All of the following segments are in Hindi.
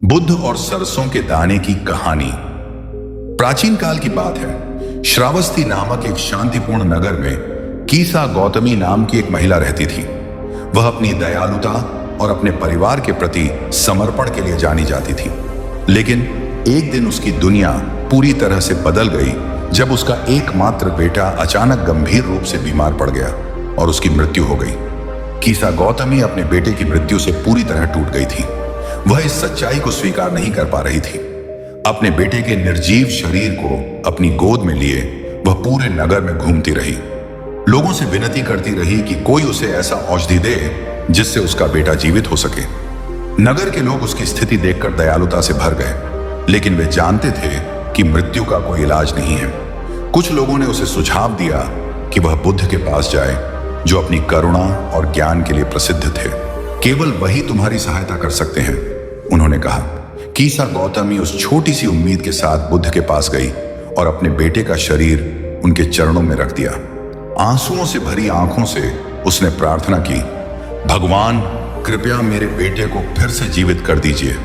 बुद्ध और सरसों के दाने की कहानी। प्राचीन काल की बात है। श्रावस्ती नामक एक शांतिपूर्ण नगर में कीसा गौतमी नाम की एक महिला रहती थी। वह अपनी दयालुता और अपने परिवार के प्रति समर्पण के लिए जानी जाती थी। लेकिन एक दिन उसकी दुनिया पूरी तरह से बदल गई जब उसका एकमात्र बेटा अचानक गंभीर रूप से बीमार पड़ गया और उसकी मृत्यु हो गई। कीसा गौतमी अपने बेटे की मृत्यु से पूरी तरह टूट गई थी। वह इस सच्चाई को स्वीकार नहीं कर पा रही थी। अपने बेटे के निर्जीव शरीर को अपनी गोद में लिए वह पूरे नगर में घूमती रही। लोगों से विनती करती रही कि कोई उसे ऐसा औषधि दे जिससे उसका बेटा जीवित हो सके। नगर के लोग उसकी स्थिति देखकर दयालुता से भर गए, लेकिन वे जानते थे कि मृत्यु का कोई इलाज नहीं है। कुछ लोगों ने उसे सुझाव दिया कि वह बुद्ध के पास जाए, जो अपनी करुणा और ज्ञान के लिए प्रसिद्ध थे। केवल वही तुम्हारी सहायता कर सकते हैं, उन्होंने कहा। कीसा गौतमी उस छोटी सी उम्मीद के साथ बुद्ध के पास गई और अपने बेटे का शरीर उनके चरणों में रख दिया। आंसुओं से भरी आंखों से उसने प्रार्थना की, भगवान कृपया मेरे बेटे को फिर से जीवित कर दीजिए।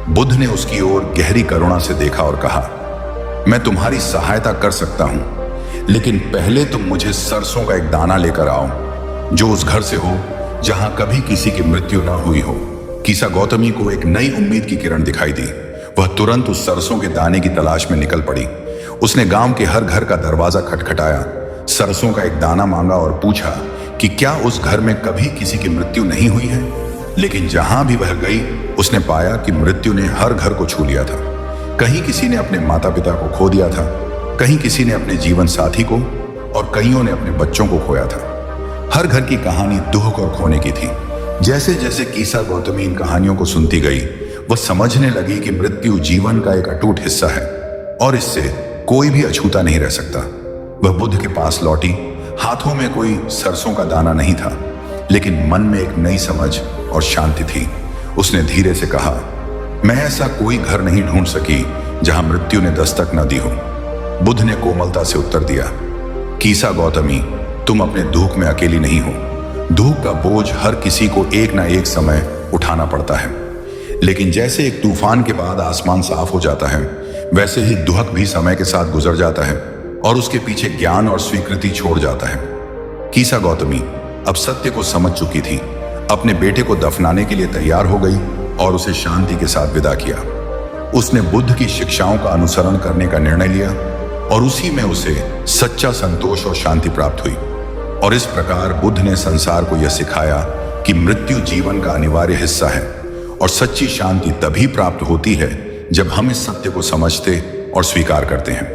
बुद्ध ने उसकी ओर गहरी करुणा से देखा और कहा, मैं तुम्हारी सहायता कर सकता हूं, लेकिन पहले तुम मुझे सरसों का एक दाना लेकर आओ, जो उस घर से हो जहां कभी किसी की मृत्यु न हुई हो। कीसा गौतमी को एक नई उम्मीद की किरण दिखाई दी। वह तुरंत उस सरसों के दाने की तलाश में निकल पड़ी। उसने गांव के हर घर का दरवाजा खटखटाया, सरसों का एक दाना मांगा और पूछा कि क्या उस घर में कभी किसी की मृत्यु नहीं हुई है। लेकिन जहां भी वह गई, उसने पाया कि मृत्यु ने हर घर को छू लिया था। कहीं किसी ने अपने माता पिता को खो दिया था, कहीं किसी ने अपने जीवन साथी को, और कईयों ने अपने बच्चों को खोया था। हर घर की कहानी दुख और खोने की थी। जैसे जैसे कीसा गौतमी इन कहानियों को सुनती गई, वह समझने लगी कि मृत्यु जीवन का एक अटूट हिस्सा है और इससे कोई भी अछूता नहीं रह सकता। वह बुद्ध के पास लौटी। हाथों में कोई सरसों का दाना नहीं था, लेकिन मन में एक नई समझ और शांति थी। उसने धीरे से कहा, मैं ऐसा कोई घर नहीं ढूंढ सकी जहां मृत्यु ने दस्तक न दी हो। बुद्ध ने कोमलता से उत्तर दिया, कीसा गौतमी, तुम अपने दुख में अकेली नहीं हो। दुख का बोझ हर किसी को एक ना एक समय उठाना पड़ता है, लेकिन जैसे एक तूफान के बाद आसमान साफ हो जाता है, वैसे ही दुख भी समय के साथ गुजर जाता है और उसके पीछे ज्ञान और स्वीकृति छोड़ जाता है। कीसा गौतमी अब सत्य को समझ चुकी थी। अपने बेटे को दफनाने के लिए तैयार हो गई और उसे शांति के साथ विदा किया। उसने बुद्ध की शिक्षाओं का अनुसरण करने का निर्णय लिया और उसी में उसे सच्चा संतोष और शांति प्राप्त हुई। और इस प्रकार बुद्ध ने संसार को यह सिखाया कि मृत्यु जीवन का अनिवार्य हिस्सा है और सच्ची शांति तभी प्राप्त होती है जब हम इस सत्य को समझते और स्वीकार करते हैं।